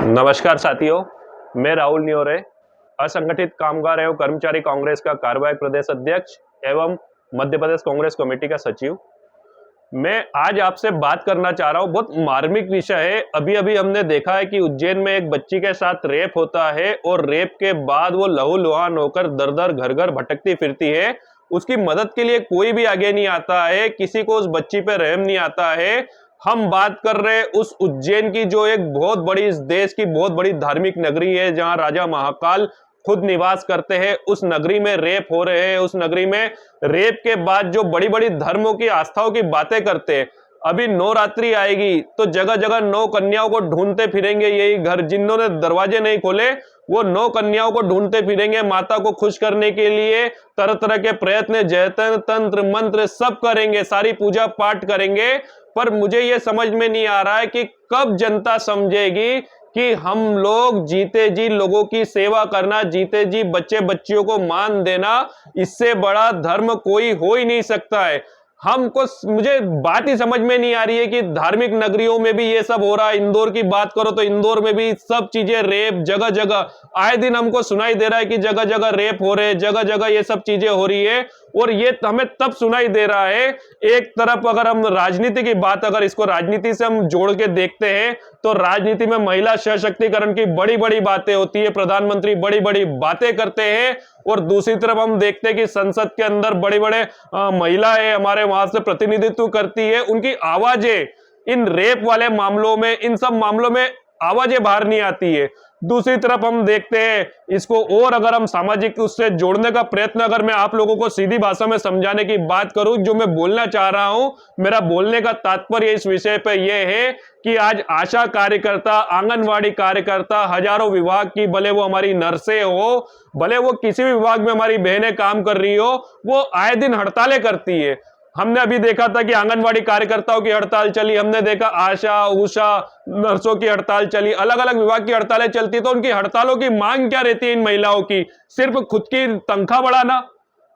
नमस्कार साथियों, मैं राहुल नियोरे, असंगठित कामगार एवं कर्मचारी कांग्रेस का कार्यवाहक प्रदेश अध्यक्ष एवं मध्य प्रदेश कांग्रेस कमेटी का सचिव। मैं आज आपसे बात करना चाह रहा हूँ, बहुत मार्मिक विषय है। अभी अभी हमने देखा है कि उज्जैन में एक बच्ची के साथ रेप होता है और रेप के बाद वो लहूलुहान होकर दर दर घर घर भटकती फिरती है। उसकी मदद के लिए कोई भी आगे नहीं आता है, किसी को उस बच्ची पे रहम नहीं आता है। हम बात कर रहे उस उज्जैन की, जो एक बहुत बड़ी, इस देश की बहुत बड़ी धार्मिक नगरी है, जहां राजा महाकाल खुद निवास करते हैं। उस नगरी में रेप हो रहे हैं, उस नगरी में रेप के बाद जो बड़ी बड़ी धर्मों की आस्थाओं की बातें करते हैं। अभी नवरात्रि आएगी तो जगह जगह नौ कन्याओं को ढूंढते फिरेंगे, यही घर जिन्होंने दरवाजे नहीं खोले वो नौ कन्याओं को ढूंढते फिरेंगे माता को खुश करने के लिए। तरह तरह के प्रयत्न, जयतन, तंत्र मंत्र सब करेंगे, सारी पूजा पाठ करेंगे। पर मुझे ये समझ में नहीं आ रहा है कि कब जनता समझेगी कि हम लोग जीते जी लोगों की सेवा करना, जीते जी बच्चे बच्चियों को मान देना, इससे बड़ा धर्म कोई हो ही नहीं सकता है। मुझे बात ही समझ में नहीं आ रही है कि धार्मिक नगरियों में भी ये सब हो रहा है। इंदौर की बात करो तो इंदौर में भी सब चीजें, रेप जगह जगह, आए दिन हमको सुनाई दे रहा है कि जगह जगह रेप हो रहे हैं, जगह जगह ये सब चीजें हो रही है। और ये हमें तब सुनाई दे रहा है, एक तरफ अगर हम राजनीति की बात, अगर इसको राजनीति से हम जोड़ के देखते हैं तो राजनीति में महिला सशक्तिकरण की बड़ी बड़ी बातें होती है, प्रधानमंत्री बड़ी बड़ी बातें करते हैं। और दूसरी तरफ हम देखते हैं कि संसद के अंदर बड़े बड़े महिलाएं हमारे वहां से प्रतिनिधित्व करती है, उनकी आवाजें इन रेप वाले मामलों में, इन सब मामलों में आवाजें बाहर नहीं आती है। दूसरी तरफ हम देखते हैं इसको, और अगर हम सामाजिक उससे जोड़ने का प्रयत्न, अगर मैं आप लोगों को सीधी भाषा में समझाने की बात करूं, जो मैं बोलना चाह रहा हूं, मेरा बोलने का तात्पर्य इस विषय पे यह है कि आज आशा कार्यकर्ता, आंगनवाड़ी कार्यकर्ता, हजारों विभाग की, भले वो हमारी नर्सें हो, भले वो किसी भी विभाग में हमारी बहनें काम कर रही हो, वो आए दिन हड़तालें करती है। हमने अभी देखा था कि आंगनवाड़ी कार्यकर्ताओं की हड़ताल चली, हमने देखा आशा, उषा, नर्सों की हड़ताल चली, अलग अलग विभाग की हड़तालें चलती। तो उनकी हड़तालों की मांग क्या रहती है इन महिलाओं की? सिर्फ खुद की तनख्वाह बढ़ाना,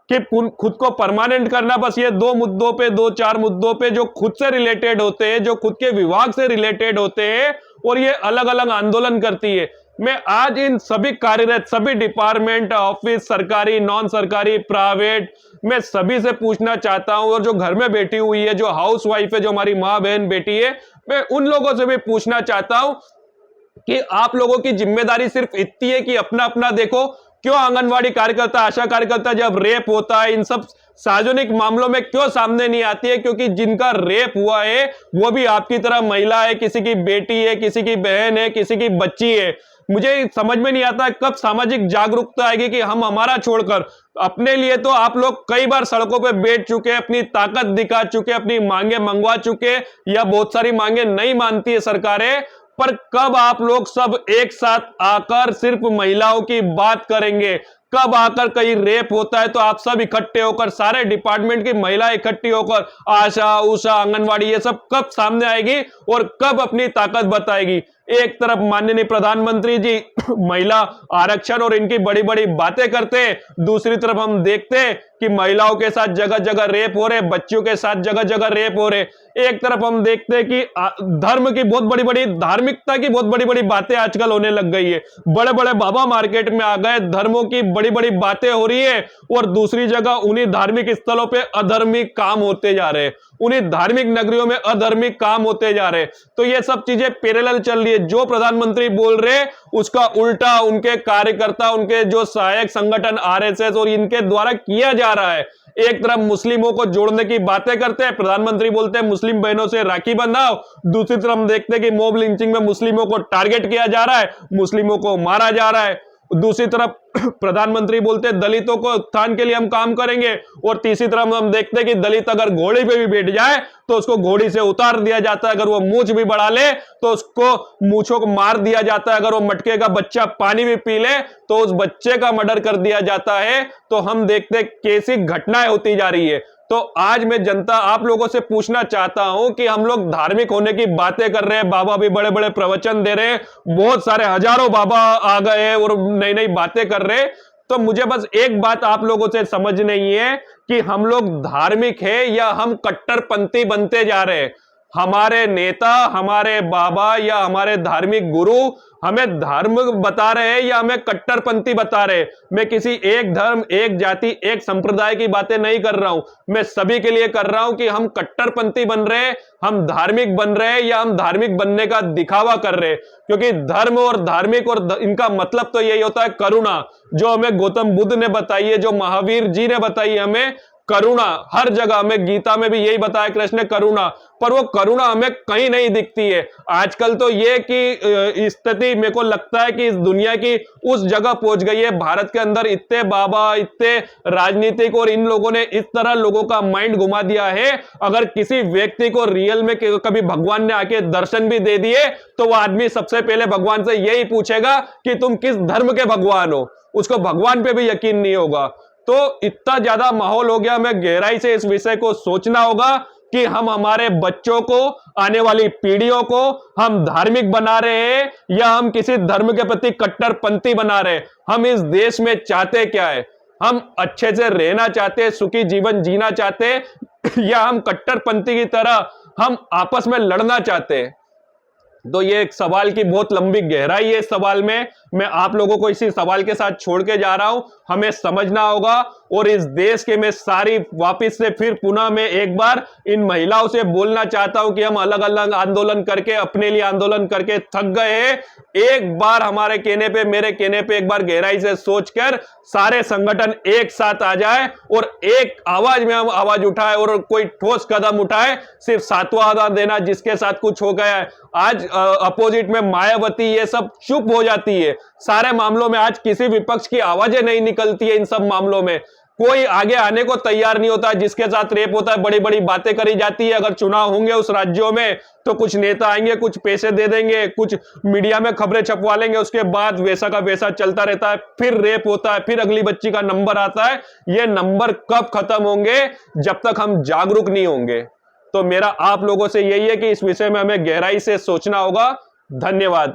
कि खुद को परमानेंट करना, बस ये दो मुद्दों पे, दो चार मुद्दों पे जो खुद से रिलेटेड होते हैं, जो खुद के विभाग से रिलेटेड होते हैं, और ये अलग अलग आंदोलन करती है। मैं आज इन सभी कार्यरत, सभी डिपार्टमेंट, ऑफिस, सरकारी, नॉन सरकारी, प्राइवेट, मैं सभी से पूछना चाहता हूं, और जो घर में बैठी हुई है, जो हाउस वाइफ है, जो हमारी माँ बहन बेटी है, मैं उन लोगों से भी पूछना चाहता हूं कि आप लोगों की जिम्मेदारी सिर्फ इतनी है कि अपना अपना देखो। क्यों आंगनवाड़ी कार्यकर्ता, आशा कार्यकर्ता जब रेप होता है, इन सब सार्वजनिक मामलों में क्यों सामने नहीं आती है? क्योंकि जिनका रेप हुआ है वो भी आपकी तरह महिला है, किसी की बेटी है, किसी की बहन है, किसी की बच्ची है। मुझे समझ में नहीं आता कब सामाजिक जागरूकता आएगी कि हम हमारा छोड़कर अपने लिए, तो आप लोग कई बार सड़कों पे बैठ चुके, अपनी ताकत दिखा चुके, अपनी मांगे मंगवा चुके, या बहुत सारी मांगे नहीं मानती है सरकारें। पर कब आप लोग सब एक साथ आकर सिर्फ महिलाओं की बात करेंगे? कब आकर कहीं रेप होता है तो आप सब इकट्ठे होकर, सारे डिपार्टमेंट की महिलाएं इकट्ठी होकर, आशा, उषा, आंगनवाड़ी, ये सब कब सामने आएगी और कब अपनी ताकत बताएगी? एक तरफ माननीय प्रधानमंत्री जी महिला आरक्षण और इनकी बड़ी बड़ी बातें करते हैं, दूसरी तरफ हम देखते हैं कि महिलाओं के साथ जगह जगह रेप हो रहे, बच्चियों के साथ जगह जगह रेप हो रहे। एक तरफ हम देखते हैं कि धर्म की बहुत बड़ी बड़ी, धार्मिकता की बहुत बड़ी बड़ी बातें आजकल होने लग गई है, बड़े बड़े बाबा मार्केट में आ गए, धर्मों की बड़ी बड़ी बातें हो रही है, और दूसरी जगह उन्हीं धार्मिक स्थलों पे अधर्मिक काम होते जा रहे हैं, उन्हीं धार्मिक नगरियों में अधर्मिक काम होते जा रहे हैं। तो ये सब चीजें पैरेलल चल रही है। जो प्रधानमंत्री बोल रहे उसका उल्टा उनके कार्यकर्ता, उनके जो सहायक संगठन आरएसएस और इनके द्वारा किया जा रहा है। एक तरफ मुस्लिमों को जोड़ने की बातें करते हैं, प्रधानमंत्री बोलते हैं मुस्लिम बहनों से राखी बंधाओ, दूसरी तरफ हम देखते हैं कि मॉब लिंचिंग में मुस्लिमों को टारगेट किया जा रहा है, मुस्लिमों को मारा जा रहा है। दूसरी तरफ प्रधानमंत्री बोलते हैं दलितों को उत्थान के लिए हम काम करेंगे, और तीसरी तरफ हम देखते हैं कि दलित अगर घोड़ी पे भी बैठ जाए तो उसको घोड़ी से उतार दिया जाता है, अगर वो मूंछ भी बढ़ा ले तो उसको मूंछों को मार दिया जाता है, अगर वो मटके का बच्चा पानी भी पी ले तो उस बच्चे का मर्डर कर दिया जाता है। तो हम देखते हैं कैसी घटनाएं होती जा रही है। तो आज मैं जनता, आप लोगों से पूछना चाहता हूं कि हम लोग धार्मिक होने की बातें कर रहे हैं, बाबा भी बड़े बड़े प्रवचन दे रहे हैं, बहुत सारे हजारों बाबा आ गए और नई नई बातें कर रहे हैं। तो मुझे बस एक बात आप लोगों से समझनी है कि हम लोग धार्मिक है या हम कट्टरपंथी बनते जा रहे हैं। हमारे नेता, हमारे बाबा या हमारे धार्मिक गुरु हमें धर्म बता रहे हैं या हमें कट्टरपंथी बता रहे हैं। मैं किसी एक धर्म, एक जाति, एक संप्रदाय की बातें नहीं कर रहा हूं, मैं सभी के लिए कर रहा हूं कि हम कट्टरपंथी बन रहे हैं, हम धार्मिक बन रहे हैं या हम धार्मिक बनने का दिखावा कर रहे हैं। क्योंकि धर्म और धार्मिक और इनका मतलब तो यही होता है करुणा, जो हमें गौतम बुद्ध ने बताई है, जो महावीर जी ने बताई है हमें करुणा। हर जगह हमें गीता में भी यही बताया कृष्ण ने, करुणा। पर वो करुणा हमें कहीं नहीं दिखती है। आजकल तो ये कि स्थिति मेरे को लगता है कि इस दुनिया की उस जगह पहुंच गई है, भारत के अंदर इतने बाबा, इतने राजनीतिक और इन लोगों ने इस तरह लोगों का माइंड घुमा दिया है। अगर किसी व्यक्ति को रियल में कभी भगवान ने आके दर्शन भी दे दिए तो वो आदमी सबसे पहले भगवान से यही पूछेगा कि तुम किस धर्म के भगवान हो। उसको भगवान पे भी यकीन नहीं होगा। तो इतना ज्यादा माहौल हो गया, हमें गहराई से इस विषय को सोचना होगा कि हम हमारे बच्चों को, आने वाली पीढ़ियों को हम धार्मिक बना रहे हैं या हम किसी धर्म के प्रति कट्टरपंथी बना रहे हैं। हम इस देश में चाहते क्या है? हम अच्छे से रहना चाहते हैं, सुखी जीवन जीना चाहते हैं या हम कट्टरपंथी की तरह हम आपस में लड़ना चाहते हैं? तो ये एक सवाल की बहुत लंबी गहराई है इस सवाल में। मैं आप लोगों को इसी सवाल के साथ छोड़ के जा रहा हूं। हमें समझना होगा और इस देश के मैं सारी वापस से फिर पुनः मैं एक बार इन महिलाओं से बोलना चाहता हूं कि हम अलग अलग आंदोलन करके, अपने लिए आंदोलन करके थक गए हैं। एक बार हमारे कहने पे, मेरे कहने पे एक बार गहराई से सोचकर सारे संगठन एक साथ आ जाए और एक आवाज में हम आवाज उठाए और कोई ठोस कदम उठाए। सिर्फ सातवां आधार देना जिसके साथ कुछ हो गया है, आज अपोजिट में मायावती ये सब चुप हो जाती है सारे मामलों में। आज किसी विपक्ष की आवाजें नहीं निकलती है इन सब मामलों में। कोई आगे आने को तैयार नहीं होता। जिसके साथ रेप होता है बड़ी बड़ी बातें करी जाती है। अगर चुनाव होंगे उस राज्यों में तो कुछ नेता आएंगे, कुछ पैसे दे देंगे, कुछ मीडिया में खबरें छपवा लेंगे, उसके बाद वैसा का वैसा चलता रहता है। फिर रेप होता है, फिर अगली बच्ची का नंबर आता है। ये नंबर कब खत्म होंगे? जब तक हम जागरूक नहीं होंगे। तो मेरा आप लोगों से यही है कि इस विषय में हमें गहराई से सोचना होगा। धन्यवाद।